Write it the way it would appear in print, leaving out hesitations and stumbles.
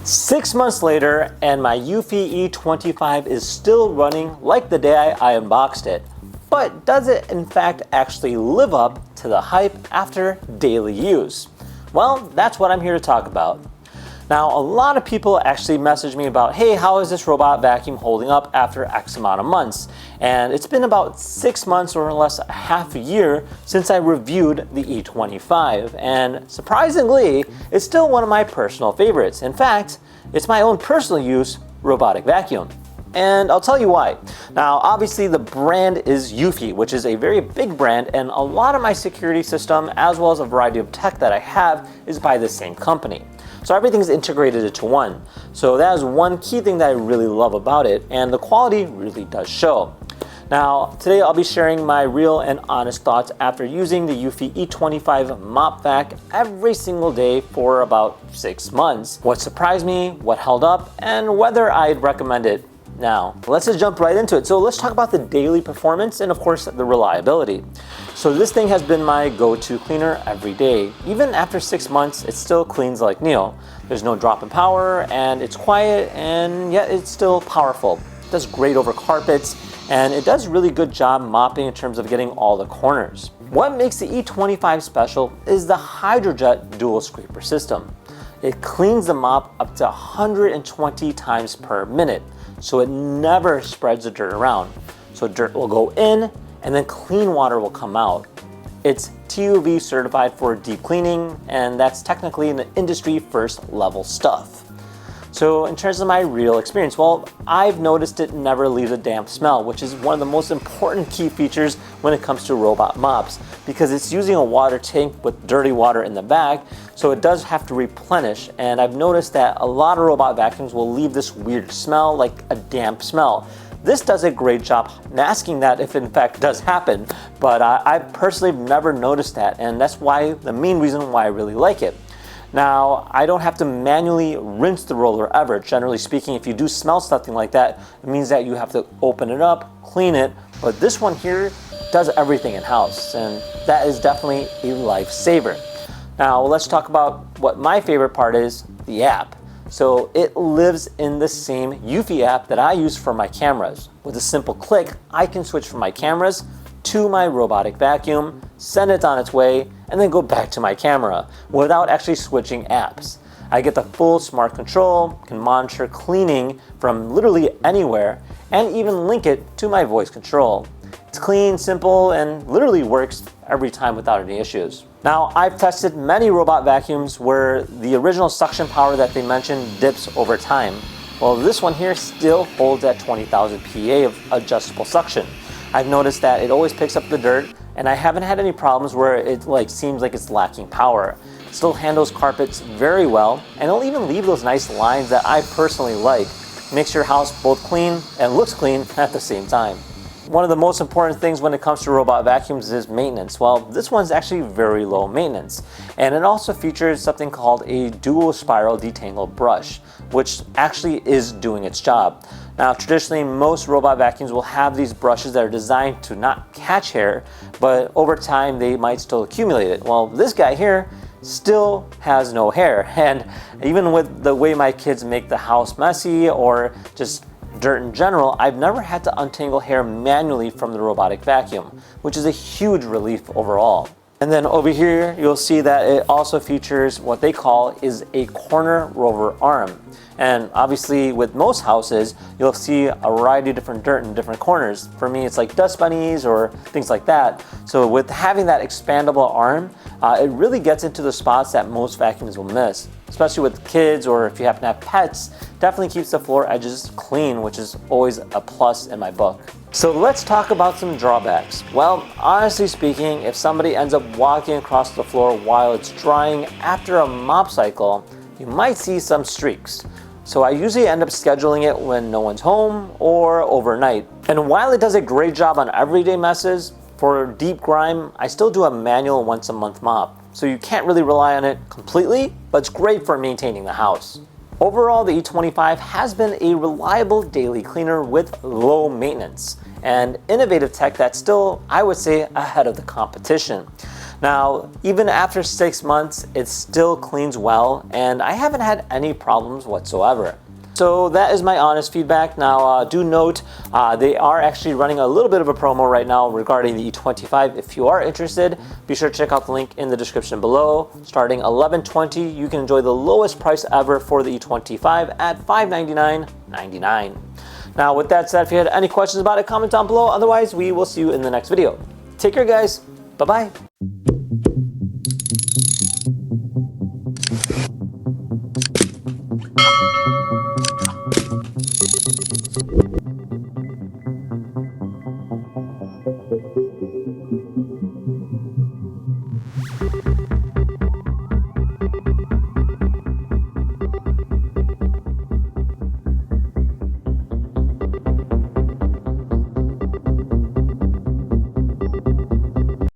6 months later, and my eufy E25 is still running like the day I unboxed it. But does it in fact actually live up to the hype after daily use? Well, that's what I'm here to talk about. Now, a lot of people actually message me about, hey, how is this robot vacuum holding up after X amount of months? And it's been about 6 months or less, half a year since I reviewed the E25. And surprisingly, it's still one of my personal favorites. In fact, it's my own personal use robotic vacuum. And I'll tell you why. Now, obviously the brand is eufy, which is a very big brand, and a lot of my security system, as well as a variety of tech that I have, is by the same company. So everything is integrated into one. So that is one key thing that I really love about it, and the quality really does show. Now, today I'll be sharing my real and honest thoughts after using the eufy E25 Mop Vac every single day for about 6 months. What surprised me, what held up, and whether I'd recommend it. Now, let's just jump right into it. So let's talk about the daily performance and of course the reliability. So this thing has been my go-to cleaner every day. Even after 6 months, it still cleans like new. There's no drop in power, and it's quiet, and yet it's still powerful. It does great over carpets, and it does a really good job mopping in terms of getting all the corners. What makes the E25 special is the HydroJet dual scraper system. It cleans the mop up to 120 times per minute. So it never spreads the dirt around. So dirt will go in and then clean water will come out. It's TUV certified for deep cleaning, and that's technically in the industry first level stuff. So in terms of my real experience, well, I've noticed it never leaves a damp smell, which is one of the most important key features when it comes to robot mops, because it's using a water tank with dirty water in the back, so it does have to replenish. And I've noticed that a lot of robot vacuums will leave this weird smell, like a damp smell. This does a great job masking that if in fact does happen, but I personally have never noticed that, and that's why the main reason why I really like it. Now, I don't have to manually rinse the roller ever. Generally speaking, if you do smell something like that, it means that you have to open it up, clean it, but this one here does everything in-house, and that is definitely a lifesaver. Now, let's talk about what my favorite part is, the app. So it lives in the same eufy app that I use for my cameras. With a simple click, I can switch from my cameras to my robotic vacuum, send it on its way, and then go back to my camera without actually switching apps. I get the full smart control, can monitor cleaning from literally anywhere, and even link it to my voice control. It's clean, simple, and literally works every time without any issues. Now, I've tested many robot vacuums where the original suction power that they mentioned dips over time. Well, this one here still holds at 20,000 PA of adjustable suction. I've noticed that it always picks up the dirt, and I haven't had any problems where it seems like it's lacking power. It still handles carpets very well, and it'll even leave those nice lines that I personally like. Makes your house both clean and looks clean at the same time. One of the most important things when it comes to robot vacuums is maintenance. Well, this one's actually very low maintenance, and it also features something called a dual spiral detangle brush, which actually is doing its job. Now, traditionally, most robot vacuums will have these brushes that are designed to not catch hair, but over time they might still accumulate it. Well, this guy here still has no hair, and even with the way my kids make the house messy or just dirt in general, I've never had to untangle hair manually from the robotic vacuum, which is a huge relief overall. And then over here, you'll see that it also features what they call is a corner rover arm. And obviously with most houses, you'll see a variety of different dirt in different corners. For me, it's like dust bunnies or things like that. So with having that expandable arm, it really gets into the spots that most vacuums will miss, especially with kids or if you happen to have pets. Definitely keeps the floor edges clean, which is always a plus in my book. So let's talk about some drawbacks. Well, honestly speaking, if somebody ends up walking across the floor while it's drying after a mop cycle, you might see some streaks. So I usually end up scheduling it when no one's home or overnight. And while it does a great job on everyday messes, for deep grime, I still do a manual once a month mop. So you can't really rely on it completely, but it's great for maintaining the house. Overall, the E25 has been a reliable daily cleaner with low maintenance and innovative tech that's still, I would say, ahead of the competition. Now, even after 6 months, it still cleans well, and I haven't had any problems whatsoever. So that is my honest feedback. Now, do note they are actually running a little bit of a promo right now regarding the E25. If you are interested, be sure to check out the link in the description below. Starting $11.20, you can enjoy the lowest price ever for the E25 at $599.99. Now, with that said, if you had any questions about it, comment down below. Otherwise, we will see you in the next video. Take care, guys. Bye-bye.